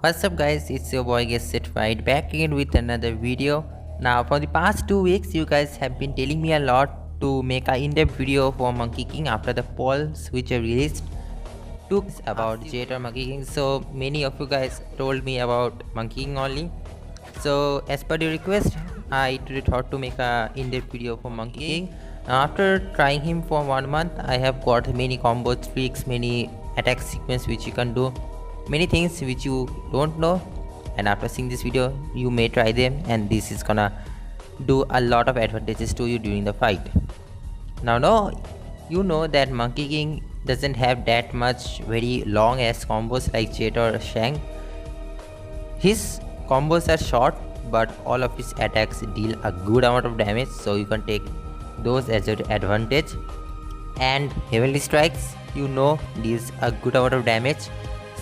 What's up guys, it's your boy Get right back again with another video. Now for the past 2 weeks you guys have been telling me a lot to make an in-depth video for Monkey King after the polls which I released took about Jet or Monkey King. So many of you guys told me about Monkey King only. So as per the request, I today thought to make a in-depth video for Monkey King. After trying him for 1 month, I have got many combos, tricks, many attack sequence which you can do, many things which you don't know, and after seeing this video you may try them, and this is gonna do a lot of advantages to you during the fight. Now you know that Monkey King doesn't have that much very long ass combos like Jet or Shang. His combos are short, but all of his attacks deal a good amount of damage, so you can take those as your advantage. And Heavenly Strikes, you know, deals a good amount of damage,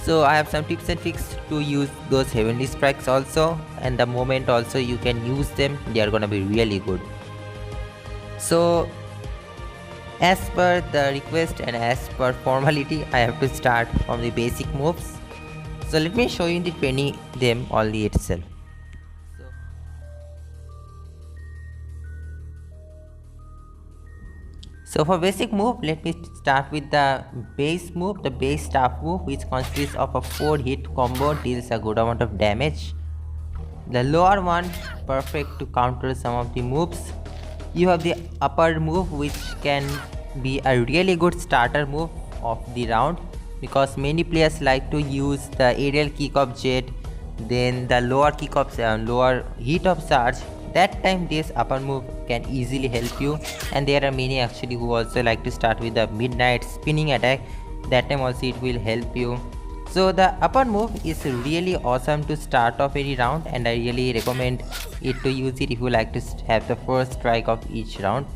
so I have some tips and tricks to use those Heavenly Strikes also, and the moment also you can use them, they are gonna be really good. So as per the request and as per formality, I have to start from the basic moves. So let me show you the 20 them only itself. So for basic move, let me start with the base move, the base staff move, which consists of a 4-hit combo, deals a good amount of damage. The lower one, perfect to counter some of the moves. You have the upper move, which can be a really good starter move of the round, because many players like to use the aerial kick of Jet, then the lower kick of lower hit of Charge. That time this upper move can easily help you, and there are many actually who also like to start with the midnight spinning attack. That time also it will help you. So the upper move is really awesome to start off any round, and I really recommend it to use it if you like to have the first strike of each round.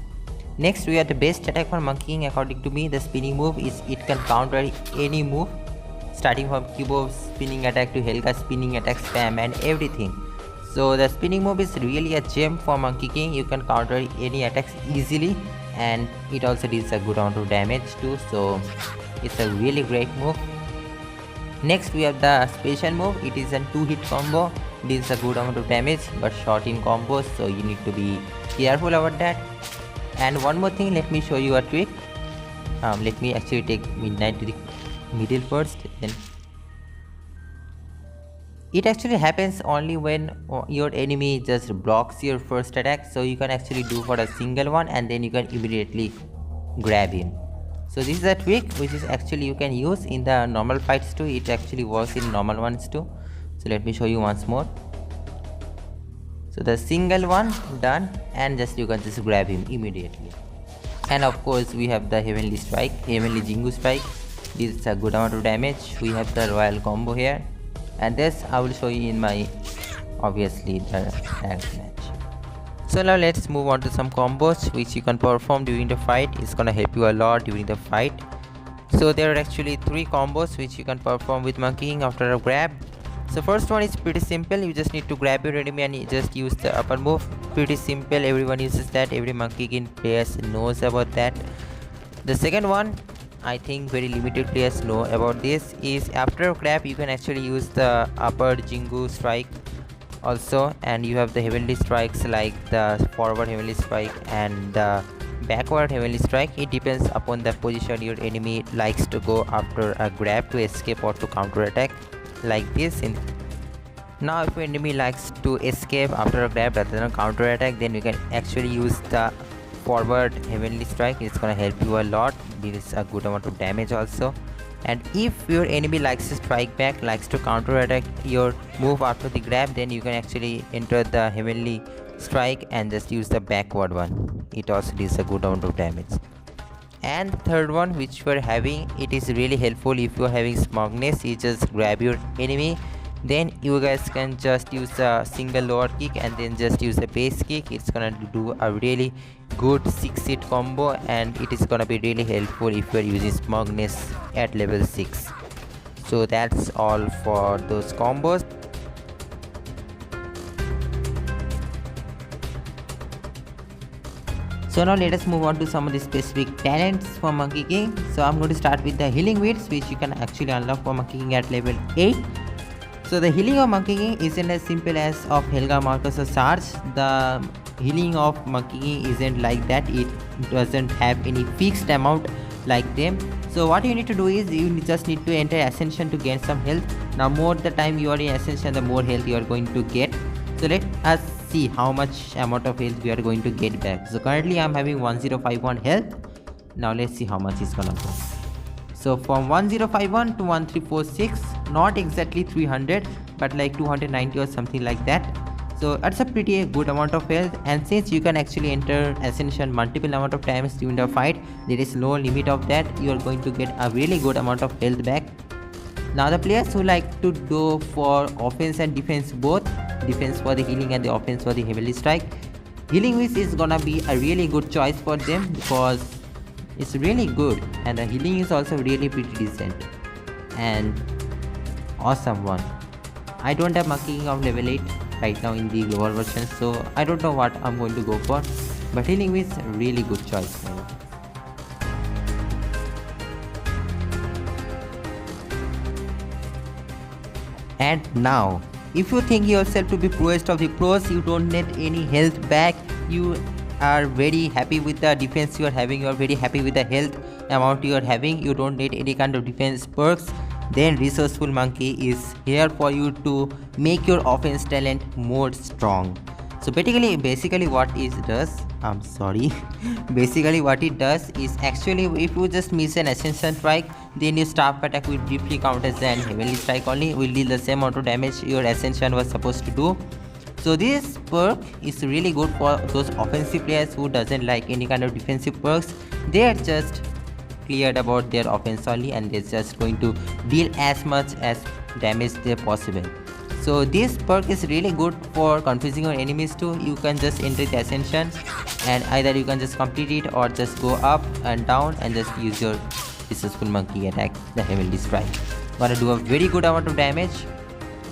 Next we have the best attack for Monkey King according to me. The spinning move is it can counter any move, starting from Cubo spinning attack to Helga spinning attack spam and everything. So the spinning move is really a gem for Monkey King. You can counter any attacks easily, and it also deals a good amount of damage too, so it's a really great move. Next we have the special move. It is a 2-hit combo, deals a good amount of damage but short in combos, so you need to be careful about that. And one more thing, let me show you a trick. Let me actually take midnight to the middle first. Then it actually happens only when your enemy just blocks your first attack, so you can actually do for a single one and then you can immediately grab him. So this is a trick which is actually you can use in the normal fights too. It actually works in normal ones too. So let me show you once more. So the single one done, and just you can just grab him immediately. And of course we have the Heavenly Strike, Heavenly Jingu Strike. This is a good amount of damage. We have the royal combo here, and this I will show you in my obviously the ranked match. So now let's move on to some combos which you can perform during the fight. It's gonna help you a lot during the fight. So there are actually 3 combos which you can perform with Monkey King after a grab. So first one is pretty simple. You just need to grab your enemy and you just use the upper move. Pretty simple, everyone uses that, every Monkey King player knows about that. The second one, I think very limited players know about this, is after a grab you can actually use the upper Jingu Strike also, and you have the Heavenly Strikes like the forward Heavenly Strike and the backward Heavenly Strike. It depends upon the position your enemy likes to go after a grab to escape or to counter attack, like this. Now if your enemy likes to escape after a grab rather than a counter attack, then you can actually use the forward Heavenly Strike. It's gonna help you a lot, deals a good amount of damage also. And if your enemy likes to strike back, likes to counter attack your move after the grab, then you can actually enter the Heavenly Strike and just use the backward one. It also deals a good amount of damage. And the third one which we are having, it is really helpful if you are having smugness. You just grab your enemy, then you guys can just use a single lower kick and then just use a base kick. It's gonna do a really good 6-hit combo, and it is gonna be really helpful if you are using smugness at level 6. So that's all for those combos. So now let us move on to some of the specific talents for Monkey King. So I'm going to start with the healing beads, which you can actually unlock for Monkey King at level 8. So the healing of Monkey King isn't as simple as of Helga Marcus or Sarge. The healing of Monkey King isn't like that. It doesn't have any fixed amount like them. So what you need to do is you just need to enter Ascension to gain some health. Now more the time you are in Ascension, the more health you are going to get. So let us see how much amount of health we are going to get back. So currently I am having 1051 health. Now let's see how much is gonna go. So from 1051 to 1346, not exactly 300 but like 290 or something like that. So that's a pretty good amount of health, and since you can actually enter Ascension multiple amount of times during the fight, there is no limit of that. You are going to get a really good amount of health back. Now the players who like to go for offense and defense both, defense for the healing and the offense for the heavenly strike, healing wish is gonna be a really good choice for them because it's really good, and the healing is also really pretty decent and awesome one. I don't have Monkey King of level 8 right now in the global version, so I don't know what I'm going to go for, but healing is a really good choice for me. And now, if you think yourself to be proest of the pros, you don't need any health back, you are very happy with the defense you are having, you are very happy with the health amount you are having, you don't need any kind of defense perks, then Resourceful Monkey is here for you to make your offense talent more strong. So basically what it does, basically what it does is actually if you just miss an Ascension strike, then your staff attack will briefly count as an heavenly strike only, will deal the same amount of damage your Ascension was supposed to do. So this perk is really good for those offensive players who doesn't like any kind of defensive perks. They are just cleared about their offense only, and they're just going to deal as much as damage they possible. So this perk is really good for confusing your enemies too. You can just enter the Ascension and either you can just complete it or just go up and down and just use your Resourceful Monkey attack, the heavenly strike. Gonna do a very good amount of damage.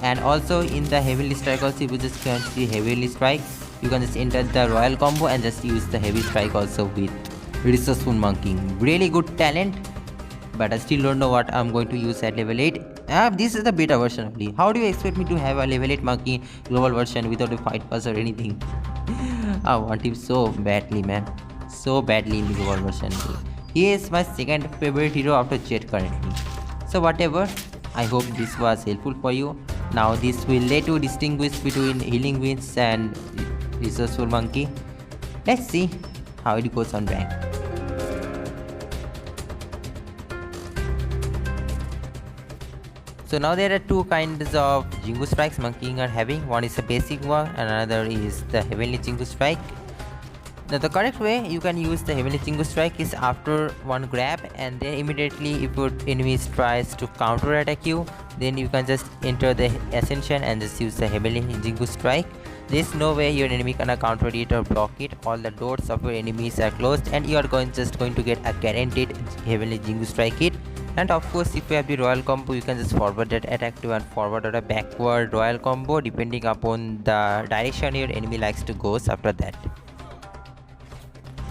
And also in the heavenly strike also, if you just can see heavenly strike, you can just enter the royal combo and just use the heavy strike also with Resourceful Monkey. Really good talent, but I still don't know what I'm going to use at level 8. This is the beta version only. How do you expect me to have a level 8 Monkey global version without a fight pass or anything? I want him so badly, man. So badly in the global version. He is my second favorite hero after Jet currently. So whatever, I hope this was helpful for you. Now this will let you distinguish between healing winds and Resourceful Monkey. Let's see how it goes on rank. So now there are two kinds of Jingu Strikes Monkey King are having. One is a basic one and another is the Heavenly Jingu Strike. Now the correct way you can use the Heavenly Jingu Strike is after one grab, and then immediately if your enemy tries to counter attack you, then you can just enter the Ascension and just use the Heavenly Jingu Strike. There's no way your enemy gonna counter it or block it. All the doors of your enemies are closed and you are just going to get a guaranteed Heavenly Jingu Strike hit. And of course, if you have the royal combo, you can just forward that attack to and forward or a backward royal combo depending upon the direction your enemy likes to go after that.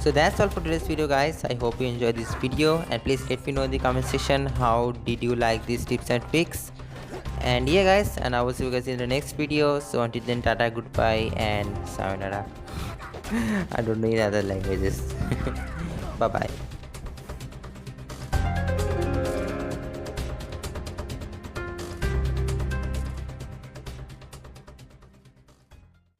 So that's all for today's video, guys. I hope you enjoyed this video, and please let me know in the comment section how did you like these tips and tricks. And yeah guys, and I will see you guys in the next video. So until then, tata, goodbye and sayonara. I don't know in other languages. Bye bye.